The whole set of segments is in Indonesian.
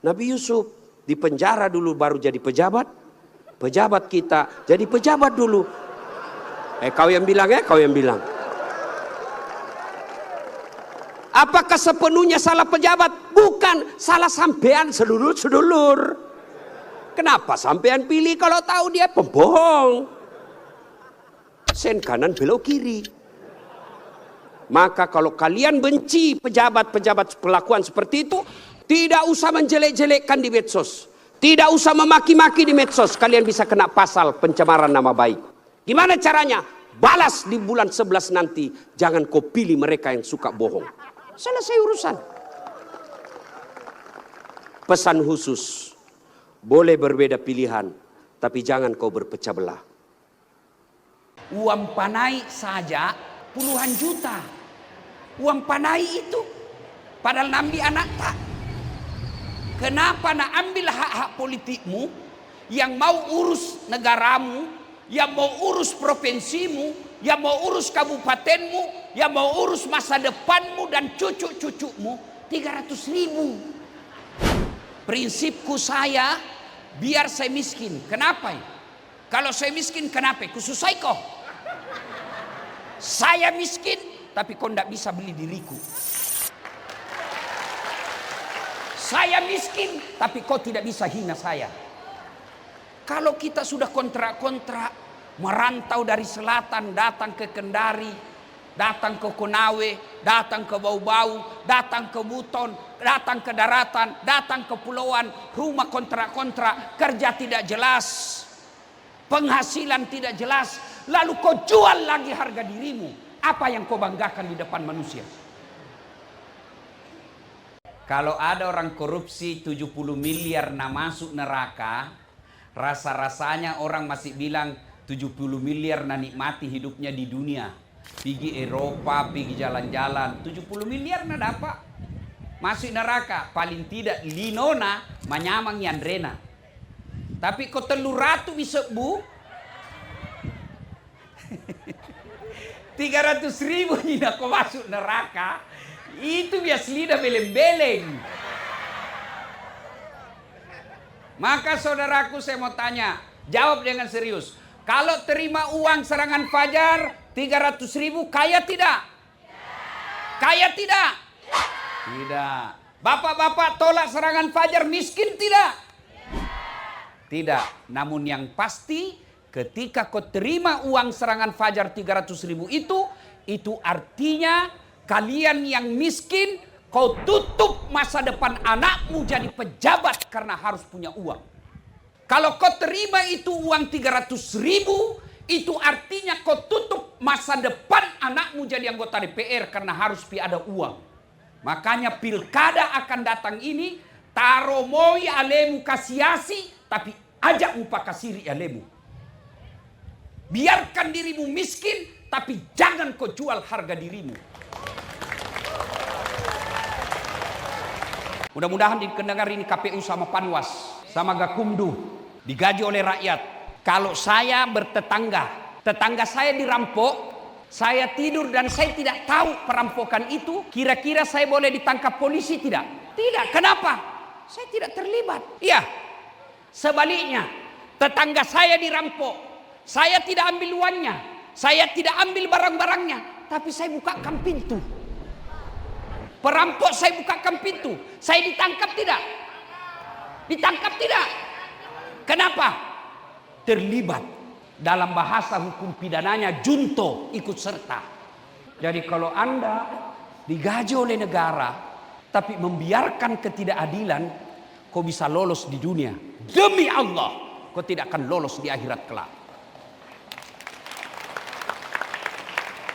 Nabi Yusuf di penjara dulu baru jadi pejabat. Pejabat kita jadi pejabat dulu. Kau yang bilang ya, kau yang bilang. Apakah sepenuhnya salah pejabat? Bukan, salah sampean sedulur-sedulur. Kenapa sampean pilih kalau tahu dia pembohong? Sen kanan belok kiri. Maka kalau kalian benci pejabat-pejabat perlakuan seperti itu, tidak usah menjelek-jelekkan di medsos. Tidak usah memaki-maki di medsos. Kalian bisa kena pasal pencemaran nama baik. Gimana caranya? Balas di bulan 11 nanti. Jangan kau pilih mereka yang suka bohong. Selesai urusan. Pesan khusus. Boleh berbeda pilihan, tapi jangan kau berpecah belah. Uang panai saja puluhan juta. Uang panai itu. Padahal nambi anak tak. Kenapa nak ambil hak-hak politikmu yang mau urus negaramu, yang mau urus provinsimu, yang mau urus kabupatenmu, yang mau urus masa depanmu dan cucu-cucumu 300.000. Prinsipku saya biar saya miskin. Kenapa? Kalau saya miskin kenapa? Kususai kau. Saya miskin tapi kau tidak bisa beli diriku. Saya miskin, tapi kau tidak bisa hina saya. Kalau kita sudah kontrak-kontrak, merantau dari selatan, datang ke Kendari, datang ke Konawe, datang ke Bau-Bau, datang ke Buton, datang ke daratan, datang ke pulauan, rumah kontrak-kontrak, kerja tidak jelas, penghasilan tidak jelas, lalu kau jual lagi harga dirimu. Apa yang kau banggakan di depan manusia? Kalau ada orang korupsi 70 miliar nak masuk neraka, rasa-rasanya orang masih bilang 70 miliar nak nikmati hidupnya di dunia. Pergi Eropa, pergi jalan-jalan, 70 miliar nak dapat. Masuk neraka, paling tidak linona menyamang Yandrena. Tapi kau telur ratu bisa bu 300.000 tidak kau masuk neraka. Itu biasa lidah beleng-beleng. Maka saudaraku saya mau tanya, jawab dengan serius. Kalau terima uang serangan fajar 300.000 kaya tidak? Kaya tidak? Tidak. Bapak-bapak tolak serangan fajar miskin tidak? Tidak. Namun yang pasti ketika kau terima uang serangan fajar 300.000 itu artinya kalian yang miskin, kau tutup masa depan anakmu jadi pejabat karena harus punya uang. Kalau kau terima itu uang 300.000, itu artinya kau tutup masa depan anakmu jadi anggota DPR karena harus ada uang. Makanya pilkada akan datang ini, taro moi alemu kasiasi, tapi ajak mupa kasiri alemu. Biarkan dirimu miskin, tapi jangan kau jual harga dirimu. Mudah-mudahan dikendengar ini KPU sama Panwas, sama Gakumdu, digaji oleh rakyat. Kalau saya bertetangga, tetangga saya dirampok, saya tidur dan saya tidak tahu perampokan itu, kira-kira saya boleh ditangkap polisi tidak? Tidak, kenapa? Saya tidak terlibat. Iya, sebaliknya, tetangga saya dirampok, saya tidak ambil uangnya, saya tidak ambil barang-barangnya, tapi saya bukakan pintu. Perampok saya bukakan pintu. Saya ditangkap tidak? Ditangkap tidak? Kenapa? Terlibat. Dalam bahasa hukum pidananya junto, ikut serta. Jadi kalau Anda digaji oleh negara tapi membiarkan ketidakadilan, kau bisa lolos di dunia. Demi Allah, kau tidak akan lolos di akhirat kelak.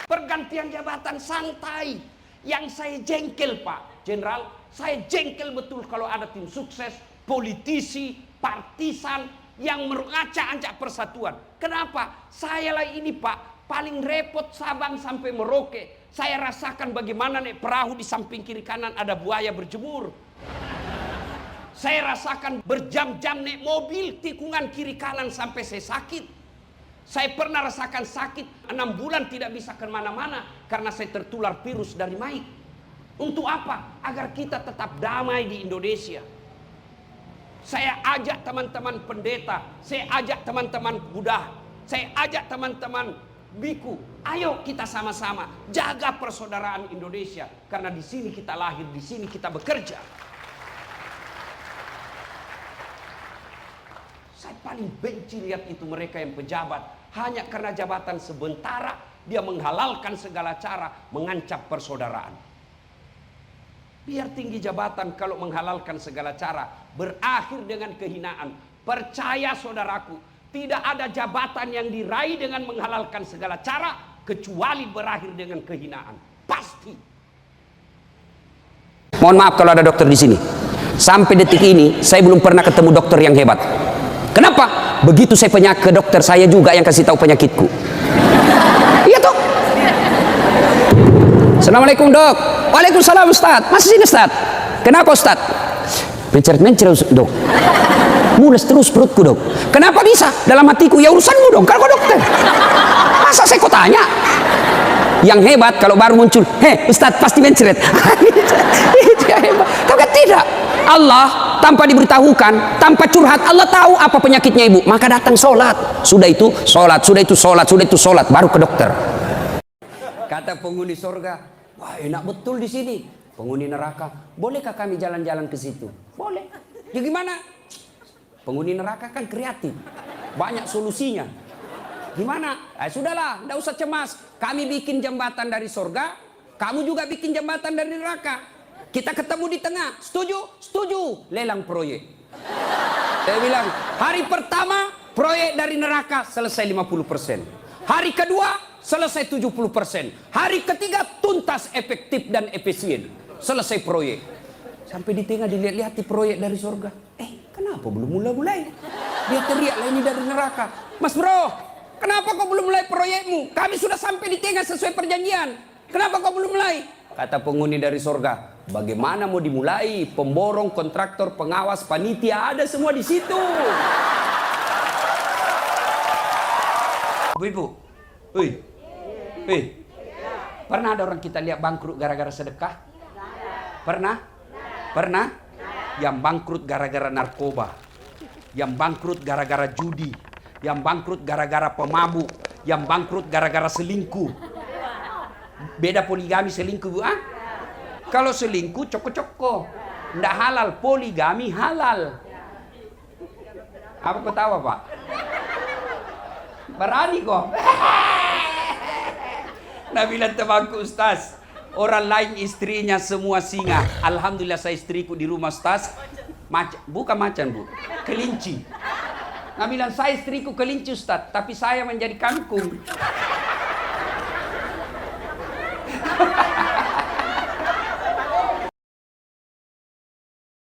Pergantian jabatan santai. Yang saya jengkel Pak Jenderal, saya jengkel betul kalau ada tim sukses, politisi, partisan yang mengacak-acak persatuan. Kenapa? Saya lah ini Pak, paling repot Sabang sampai Merauke. Saya rasakan bagaimana naik perahu di samping kiri kanan ada buaya berjemur. Saya rasakan berjam-jam naik mobil, tikungan kiri kanan sampai saya sakit. Saya pernah rasakan sakit 6 bulan tidak bisa kemana-mana karena saya tertular virus dari Mike. Untuk apa? Agar kita tetap damai di Indonesia. Saya ajak teman-teman pendeta, saya ajak teman-teman Buddha, saya ajak teman-teman biku. Ayo kita sama-sama jaga persaudaraan Indonesia, karena di sini kita lahir, di sini kita bekerja. Saya paling benci lihat itu mereka yang pejabat hanya karena jabatan sementara dia menghalalkan segala cara mengancam persaudaraan. Biar tinggi jabatan kalau menghalalkan segala cara berakhir dengan kehinaan. Percaya saudaraku, tidak ada jabatan yang diraih dengan menghalalkan segala cara kecuali berakhir dengan kehinaan. Pasti. Mohon maaf kalau ada dokter di sini. Sampai detik ini saya belum pernah ketemu dokter yang hebat. Kenapa? Begitu saya penyakit ke dokter, saya juga yang kasih tahu penyakitku. Iya toh? Assalamualaikum dok. Waalaikumsalam Ustaz. Masih sini Ustaz. Kenapa Ustaz? Mencret-mencret dok. Mules terus perutku dok. Kenapa bisa? Dalam hatiku, ya urusanmu dong, kalau dokter. Masa saya kau tanya? Yang hebat kalau baru muncul, Ustaz pasti mencret. Itu yang hebat. Kau kan tidak. Allah tanpa diberitahukan, tanpa curhat, Allah tahu apa penyakitnya ibu. Maka datang sholat. Sudah itu sholat, sudah itu sholat, sudah itu sholat, baru ke dokter. Kata penghuni sorga, wah enak betul di sini. Penghuni neraka, bolehkah kami jalan-jalan ke situ? Boleh. Ya gimana? Penghuni neraka kan kreatif, banyak solusinya. Gimana? Sudahlah, tidak usah cemas. Kami bikin jembatan dari sorga, kamu juga bikin jembatan dari neraka. Kita ketemu di tengah. Setuju? Setuju. Lelang proyek. Saya bilang, hari pertama proyek dari neraka selesai 50%. Hari kedua selesai 70%. Hari ketiga tuntas, efektif dan efisien. Selesai proyek. Sampai di tengah dilihat-lihat di proyek dari surga. Kenapa belum mulai-mulai? Dia teriaklah ini dari neraka. Mas bro, kenapa kau belum mulai proyekmu? Kami sudah sampai di tengah sesuai perjanjian. Kenapa kau belum mulai? Kata penghuni dari surga, bagaimana mau dimulai? Pemborong, kontraktor, pengawas, panitia, ada semua di situ. Ibu, pernah ada orang kita lihat bangkrut gara-gara sedekah? Pernah? Pernah? Yang bangkrut gara-gara narkoba, yang bangkrut gara-gara judi, yang bangkrut gara-gara pemabuk, yang bangkrut gara-gara selingkuh. Beda poligami selingkuh, Bu. Kalau selingkuh coko-coko, ndak halal. Poligami halal. Apa ketawa, Pak? Berani kok. Nah, bilang temanku, Ustaz, orang lain istrinya semua singa. Alhamdulillah saya istriku di rumah Ustaz. Bukan macan, Bu. Kelinci. Nah, bilang saya istriku kelinci Ustaz, tapi saya menjadi kangkung.